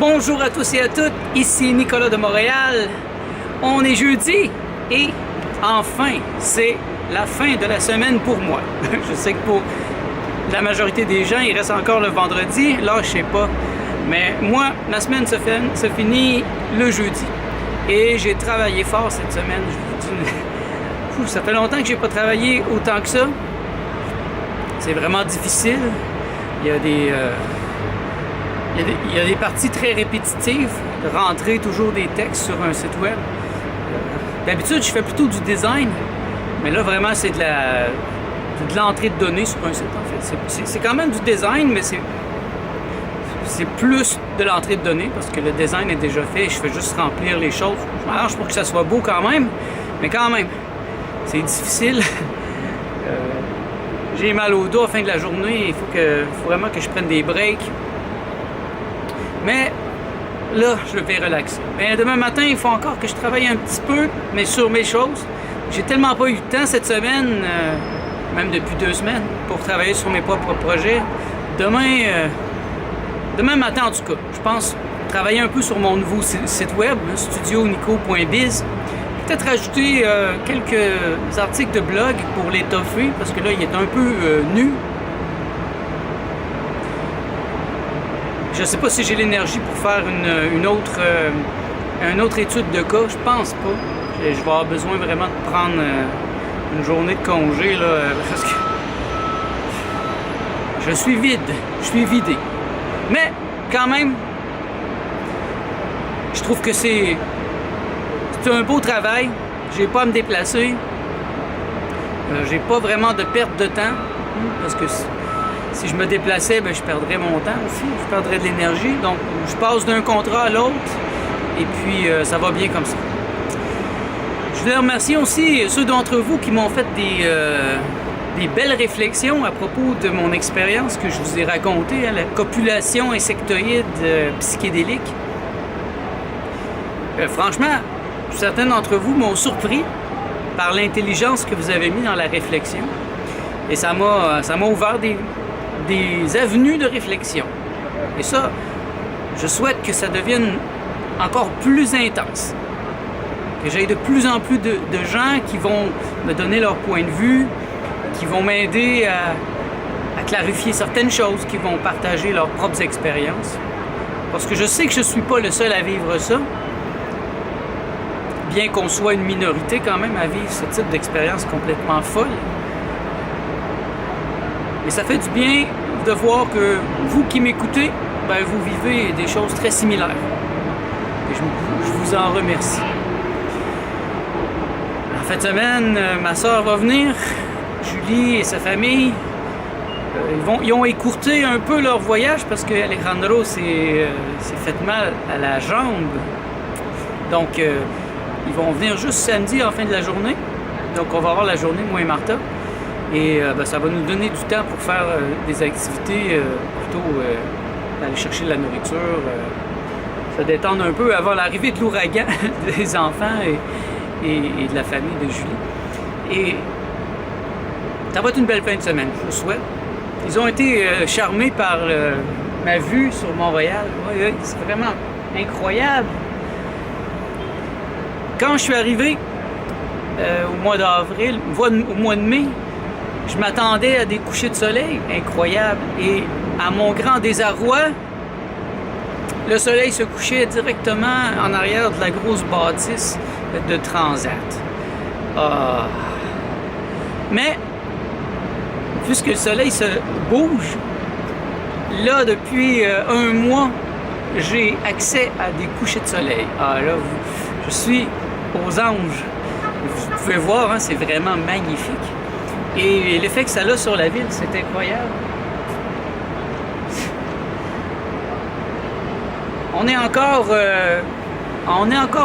Bonjour à tous et à toutes, ici Nicolas de Montréal. On est jeudi et enfin, c'est la fin de la semaine pour moi. Je sais que pour la majorité des gens, il reste encore le vendredi, là je sais pas. Mais moi, la semaine se finit le jeudi. Et j'ai travaillé fort cette semaine. Je vous dis, ça fait longtemps que j'ai pas travaillé autant que ça. C'est vraiment difficile. Il y a des parties très répétitives, de rentrer toujours des textes sur un site web. D'habitude, je fais plutôt du design, mais là, vraiment, c'est de l'entrée de données sur un site, en fait. C'est quand même du design, mais c'est plus de l'entrée de données, parce que le design est déjà fait, je fais juste remplir les choses. Je m'arrange pour que ça soit beau quand même, mais quand même, c'est difficile. J'ai mal au dos à la fin de la journée, il faut vraiment que je prenne des breaks. Mais là, je vais relaxer. Mais demain matin, il faut encore que je travaille un petit peu, mais sur mes choses. J'ai tellement pas eu le temps cette semaine, même depuis 2 semaines, pour travailler sur mes propres projets. Demain matin, en tout cas, je pense travailler un peu sur mon nouveau site web, studionico.biz. Peut-être rajouter quelques articles de blog pour l'étoffer, parce que là, il est un peu nu. Je ne sais pas si j'ai l'énergie pour faire une autre étude de cas. Je pense pas. Je vais avoir besoin vraiment de prendre une journée de congé, là, parce que je suis vide. Je suis vidé. Mais, quand même, je trouve que c'est un beau travail. J'ai pas à me déplacer. J'ai pas vraiment de perte de temps, parce que si je me déplaçais, je perdrais mon temps aussi, je perdrais de l'énergie. Donc, je passe d'un contrat à l'autre et puis ça va bien comme ça. Je voulais remercier aussi ceux d'entre vous qui m'ont fait des belles réflexions à propos de mon expérience que je vous ai racontée, la copulation insectoïde psychédélique. Franchement, certains d'entre vous m'ont surpris par l'intelligence que vous avez mis dans la réflexion. Et ça m'a ouvert des avenues de réflexion. Et ça, je souhaite que ça devienne encore plus intense. Que j'aie de plus en plus de gens qui vont me donner leur point de vue, qui vont m'aider à clarifier certaines choses, qui vont partager leurs propres expériences. Parce que je sais que je ne suis pas le seul à vivre ça. Bien qu'on soit une minorité quand même à vivre ce type d'expérience complètement folle. Mais ça fait du bien de voir que vous qui m'écoutez, vous vivez des choses très similaires. Et je vous en remercie. En fin de semaine, ma soeur va venir, Julie et sa famille. Ils ont écourté un peu leur voyage parce que Alejandro s'est fait mal à la jambe. Donc, ils vont venir juste samedi en fin de la journée. Donc, on va avoir la journée, moi et Martha. Et ça va nous donner du temps pour faire des activités, plutôt aller chercher de la nourriture, se détendre un peu avant l'arrivée de l'ouragan des enfants et de la famille de Julie. Et ça va être une belle fin de semaine, je vous souhaite. Ils ont été charmés par ma vue sur Montréal. Oui, c'est vraiment incroyable. Quand je suis arrivé au mois d'avril, au mois de mai, je m'attendais à des couchers de soleil incroyables. Et à mon grand désarroi, le soleil se couchait directement en arrière de la grosse bâtisse de Transat. Mais, puisque le soleil se bouge, là, depuis 1 mois, j'ai accès à des couchers de soleil. Je suis aux anges. Vous pouvez voir, c'est vraiment magnifique. Et l'effet que ça a sur la ville, c'est incroyable. On est encore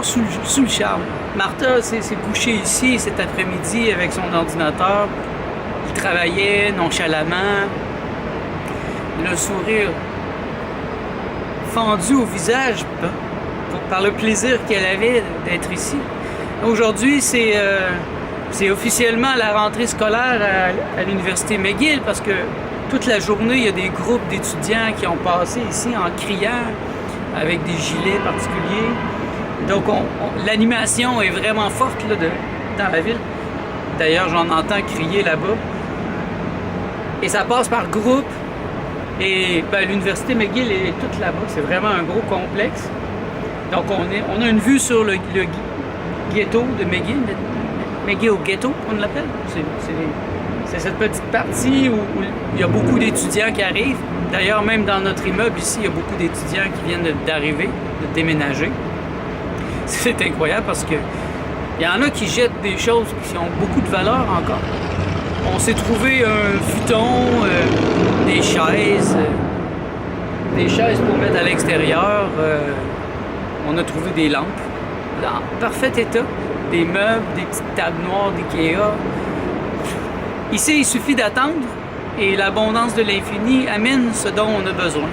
sous le charme. Martha s'est couchée ici cet après-midi avec son ordinateur. Il travaillait nonchalamment, le sourire fendu au visage par le plaisir qu'elle avait d'être ici. Aujourd'hui, c'est officiellement la rentrée scolaire à l'université McGill parce que toute la journée, il y a des groupes d'étudiants qui ont passé ici en criant avec des gilets particuliers. Donc l'animation est vraiment forte là, dans la ville. D'ailleurs, j'en entends crier là-bas. Et ça passe par groupe. Et ben, l'université McGill est toute là-bas. C'est vraiment un gros complexe. Donc on a une vue sur le ghetto de McGill. McGill Ghetto, on l'appelle. C'est cette petite partie où il y a beaucoup d'étudiants qui arrivent. D'ailleurs, même dans notre immeuble ici, il y a beaucoup d'étudiants qui viennent d'arriver, de déménager. C'est incroyable parce que il y en a qui jettent des choses qui ont beaucoup de valeur encore. On s'est trouvé un futon, des chaises pour mettre à l'extérieur. On a trouvé des lampes dans parfait état, des meubles, des petites tables noires d'IKEA. Ici, il suffit d'attendre et l'abondance de l'infini amène ce dont on a besoin.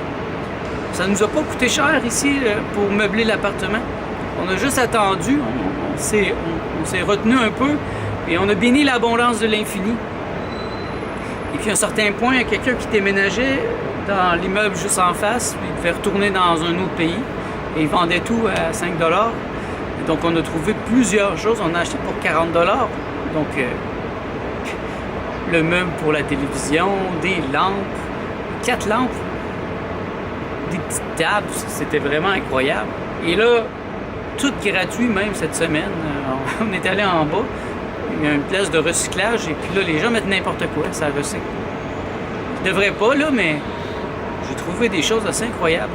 Ça ne nous a pas coûté cher ici pour meubler l'appartement. On a juste attendu, on s'est retenu un peu et on a béni l'abondance de l'infini. Et puis à un certain point, il y a quelqu'un qui déménageait dans l'immeuble juste en face, il devait retourner dans un autre pays et il vendait tout à 5 $. Donc on a trouvé plusieurs choses, on a acheté pour 40 $. Donc le meuble pour la télévision, des lampes, 4 lampes, des petites tables, c'était vraiment incroyable. Et là, tout gratuit même cette semaine. On est allé en bas, il y a une place de recyclage et puis là, les gens mettent n'importe quoi, ça recycle. Je devrais pas là, mais j'ai trouvé des choses assez incroyables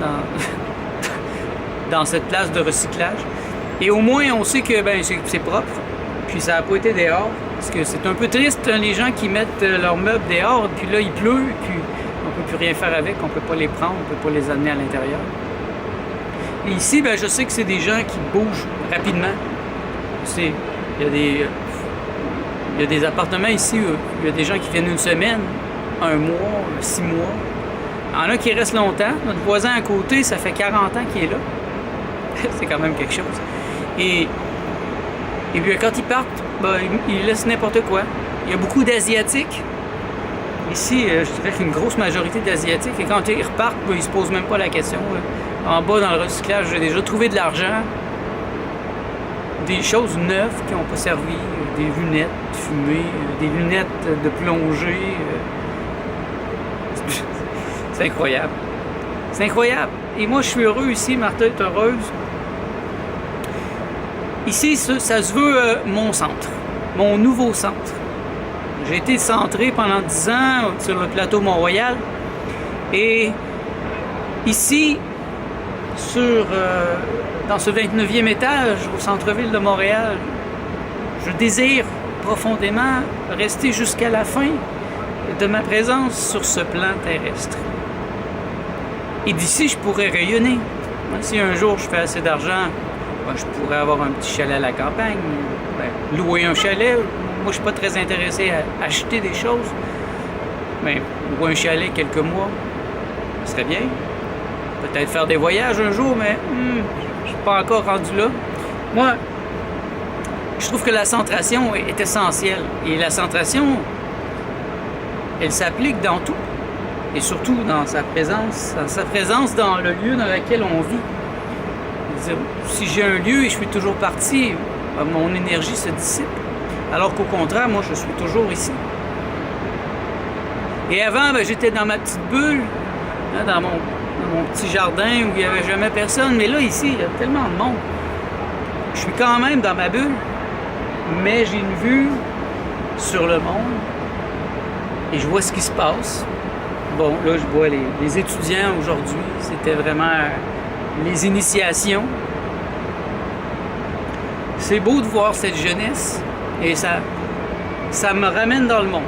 dans cette place de recyclage. Et au moins, on sait que ben, c'est propre, puis ça n'a pas été dehors. Parce que c'est un peu triste, hein, les gens qui mettent leurs meubles dehors, puis là, il pleut, puis on ne peut plus rien faire avec, on ne peut pas les prendre, on ne peut pas les amener à l'intérieur. Et ici, ben, je sais que c'est des gens qui bougent rapidement. Il y a des appartements ici où il y a des gens qui viennent une semaine, 1 mois, 6 mois. Il y en a qui restent longtemps. Notre voisin à côté, ça fait 40 ans qu'il est là. C'est quand même quelque chose. Et puis quand ils partent, ben, ils laissent n'importe quoi. Il y a beaucoup d'Asiatiques. Ici, je dirais qu'une grosse majorité d'Asiatiques. Et quand ils repartent, ben, ils ne se posent même pas la question. En bas, dans le recyclage, j'ai déjà trouvé de l'argent. Des choses neuves qui n'ont pas servi. Des lunettes fumées, des lunettes de plongée. C'est incroyable. C'est incroyable. Et moi, je suis heureux ici. Martha est heureuse. Ici, ça se veut mon centre, mon nouveau centre. J'ai été centré pendant 10 ans sur le plateau Mont-Royal. Et ici, dans ce 29e étage au centre-ville de Montréal, je désire profondément rester jusqu'à la fin de ma présence sur ce plan terrestre. Et d'ici, je pourrais rayonner. Si un jour je fais assez d'argent, ben, je pourrais avoir un petit chalet à la campagne, ben, louer un chalet. Moi, je suis pas très intéressé à acheter des choses. Mais louer un chalet quelques mois, ce serait bien. Peut-être faire des voyages un jour, mais je suis pas encore rendu là. Moi, je trouve que la centration est essentielle. Et la centration, elle s'applique dans tout. Et surtout dans sa présence dans le lieu dans lequel on vit. Si j'ai un lieu et je suis toujours parti, mon énergie se dissipe. Alors qu'au contraire, moi, je suis toujours ici. Et avant, ben, j'étais dans ma petite bulle, hein, dans mon petit jardin où il n'y avait jamais personne. Mais là, ici, il y a tellement de monde. Je suis quand même dans ma bulle, mais j'ai une vue sur le monde et je vois ce qui se passe. Bon, là, je vois les étudiants aujourd'hui. C'était vraiment les initiations. C'est beau de voir cette jeunesse et ça me ramène dans le monde.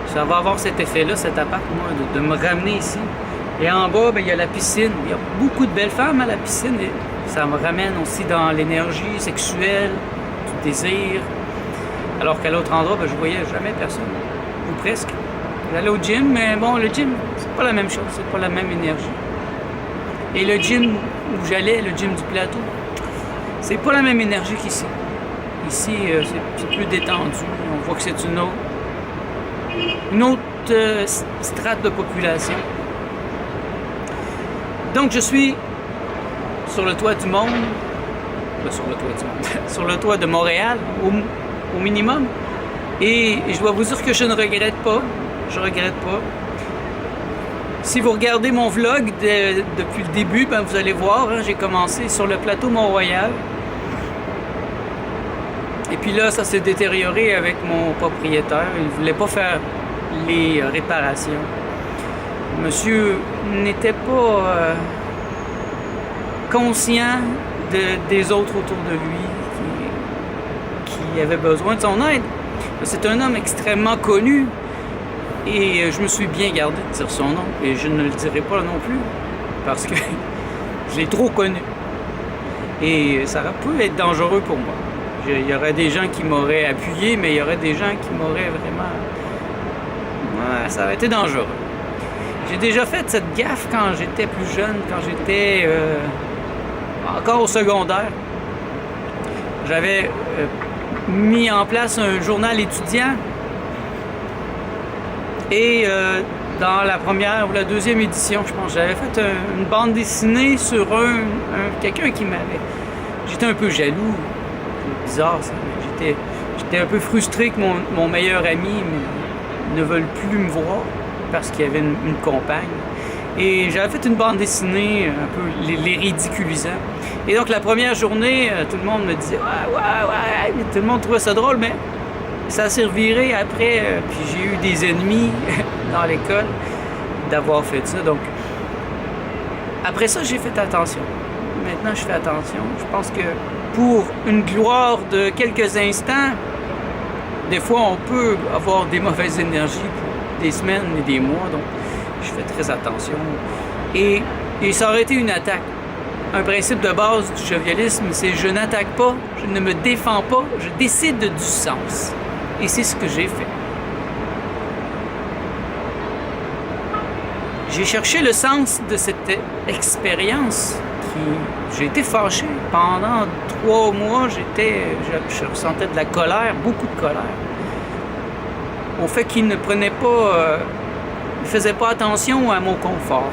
Ça va avoir cet effet-là, cet appart, moi, de me ramener ici. Et en bas, ben, il y a la piscine. Il y a beaucoup de belles femmes à la piscine. Et ça me ramène aussi dans l'énergie sexuelle, du désir. Alors qu'à l'autre endroit, ben, je voyais jamais personne. Ou presque. J'allais au gym, mais bon, le gym, c'est pas la même chose. C'est pas la même énergie. Et le gym où j'allais, le gym du plateau, c'est pas la même énergie qu'ici. Ici, c'est plus détendu. On voit que c'est une autre strate de population. Donc, je suis sur le toit du monde, sur le toit du monde, sur le toit de Montréal, au minimum. Et je dois vous dire que je ne regrette pas. Je regrette pas. Si vous regardez mon vlog depuis le début, ben vous allez voir, hein, j'ai commencé sur le plateau Mont-Royal. Et puis là, ça s'est détérioré avec mon propriétaire. Il ne voulait pas faire les réparations. Monsieur n'était pas conscient des autres autour de lui qui avaient besoin de son aide. C'est un homme extrêmement connu et je me suis bien gardé de dire son nom. Et je ne le dirai pas non plus parce que je l'ai trop connu. Et ça peut être dangereux pour moi. Il y aurait des gens qui m'auraient appuyé, mais il y aurait des gens qui m'auraient vraiment... Ouais, ça aurait été dangereux. J'ai déjà fait cette gaffe quand j'étais plus jeune, quand j'étais encore au secondaire. J'avais mis en place un journal étudiant et dans la première ou la deuxième édition, je pense, j'avais fait une bande dessinée sur quelqu'un qui m'avait... J'étais un peu jaloux. Bizarre ça, mais j'étais un peu frustré que mon meilleur ami ne veuille plus me voir parce qu'il y avait une compagne. Et j'avais fait une bande dessinée un peu les ridiculisant. Et donc la première journée, tout le monde me disait ouais, tout le monde trouvait ça drôle, mais ça s'est reviré après, puis j'ai eu des ennemis dans l'école d'avoir fait ça. Donc après ça, j'ai fait attention. Maintenant, je fais attention. Je pense que pour une gloire de quelques instants, des fois, on peut avoir des mauvaises énergies pour des semaines et des mois. Donc, je fais très attention. Et ça aurait été une attaque. Un principe de base du jovialisme, c'est je n'attaque pas, je ne me défends pas, je décide du sens. Et c'est ce que j'ai fait. J'ai cherché le sens de cette expérience. J'ai été fâché. Pendant 3 mois, je ressentais de la colère, beaucoup de colère. Au fait qu'il ne prenait pas, il faisait pas attention à mon confort.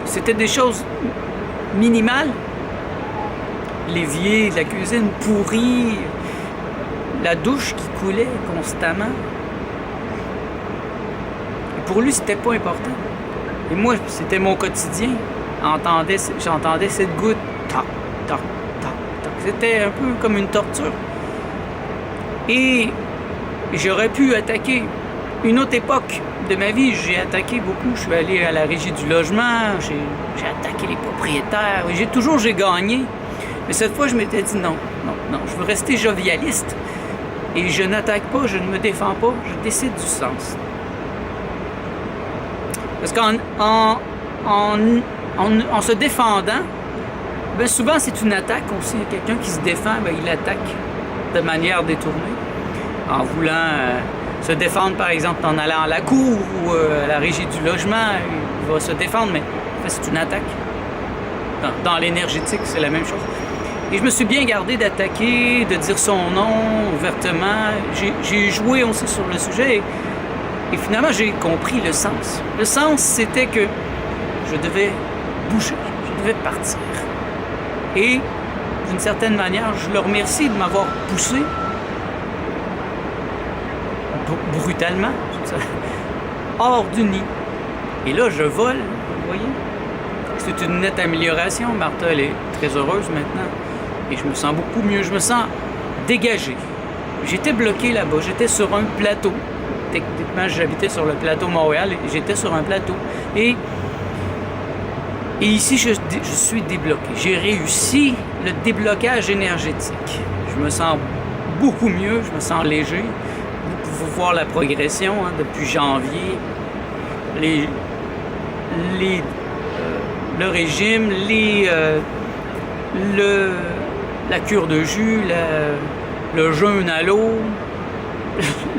C'était des choses minimales. L'évier de la cuisine pourri, la douche qui coulait constamment. Et pour lui, c'était pas important. Et moi, c'était mon quotidien. J'entendais cette goutte, toc, toc, toc, toc. C'était un peu comme une torture. Et j'aurais pu attaquer. Une autre époque de ma vie, j'ai attaqué beaucoup. Je suis allé à la régie du logement, j'ai attaqué les propriétaires. J'ai gagné. Mais cette fois, je m'étais dit non, je veux rester jovialiste. Et je n'attaque pas, je ne me défends pas, je décide du sens. Parce qu'en se défendant, bien souvent c'est une attaque aussi. Quelqu'un qui se défend, bien, il attaque de manière détournée. En voulant se défendre, par exemple, en allant à la cour ou à la régie du logement, il va se défendre, mais en fait, c'est une attaque. Dans l'énergétique, c'est la même chose. Et je me suis bien gardé d'attaquer, de dire son nom ouvertement. J'ai joué aussi sur le sujet et finalement, j'ai compris le sens. Le sens, c'était que je devais bouger, je devais partir. Et d'une certaine manière, je le remercie de m'avoir poussé brutalement, hors du nid. Et là, je vole, vous voyez. C'est une nette amélioration. Martha, elle est très heureuse maintenant. Et je me sens beaucoup mieux. Je me sens dégagé. J'étais bloqué là-bas. J'étais sur un plateau. Techniquement, j'habitais sur le plateau Montréal et j'étais sur un plateau. Et ici, je suis débloqué. J'ai réussi le déblocage énergétique. Je me sens beaucoup mieux. Je me sens léger. Vous pouvez voir la progression depuis janvier. Le régime, la cure de jus, le jeûne à l'eau,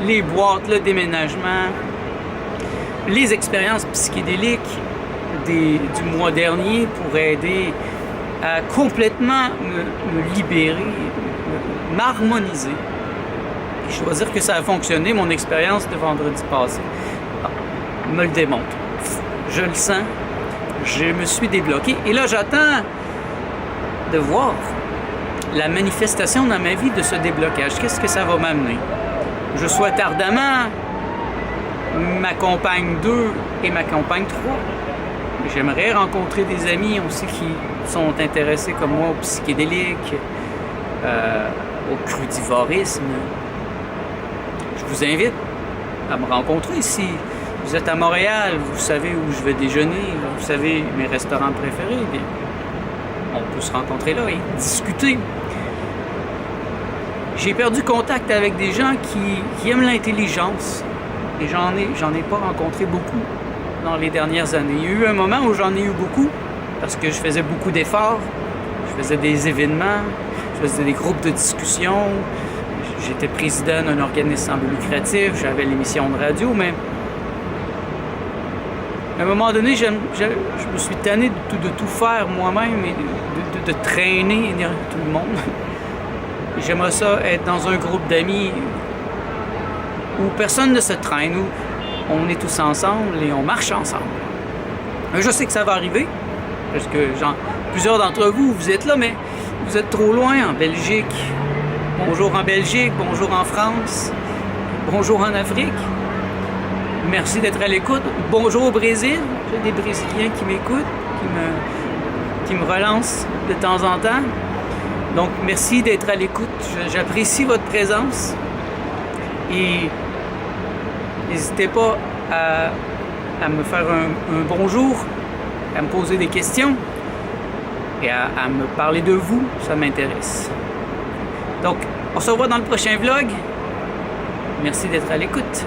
les boîtes, le déménagement, les expériences psychédéliques du mois dernier pour aider à complètement me libérer, m'harmoniser. Et je dois dire que ça a fonctionné. Mon expérience de vendredi passé me le démontre. Je le sens. Je me suis débloqué. Et là, j'attends de voir la manifestation dans ma vie de ce déblocage. Qu'est-ce que ça va m'amener? Je souhaite ardemment ma compagne 2 et ma compagne 3. J'aimerais rencontrer des amis aussi qui sont intéressés comme moi au psychédélique, au crudivorisme. Je vous invite à me rencontrer. Si vous êtes à Montréal, vous savez où je vais déjeuner, vous savez mes restaurants préférés, bien, on peut se rencontrer là et discuter. J'ai perdu contact avec des gens qui aiment l'intelligence et j'en ai pas rencontré beaucoup dans les dernières années. Il y a eu un moment où j'en ai eu beaucoup parce que je faisais beaucoup d'efforts, je faisais des événements, je faisais des groupes de discussion, j'étais président d'un organisme sans but lucratif, j'avais l'émission de radio, mais à un moment donné, je me suis tanné de tout faire moi-même et de traîner tout le monde. J'aimerais ça être dans un groupe d'amis où personne ne se traîne, où on est tous ensemble et on marche ensemble. Je sais que ça va arriver, parce que plusieurs d'entre vous, vous êtes là, mais vous êtes trop loin en Belgique. Bonjour en Belgique, bonjour en France, bonjour en Afrique. Merci d'être à l'écoute. Bonjour au Brésil. J'ai des Brésiliens qui m'écoutent, qui me relancent de temps en temps. Donc, merci d'être à l'écoute. J'apprécie votre présence. Et n'hésitez pas à me faire un bonjour, à me poser des questions et à me parler de vous. Ça m'intéresse. Donc, on se revoit dans le prochain vlog. Merci d'être à l'écoute.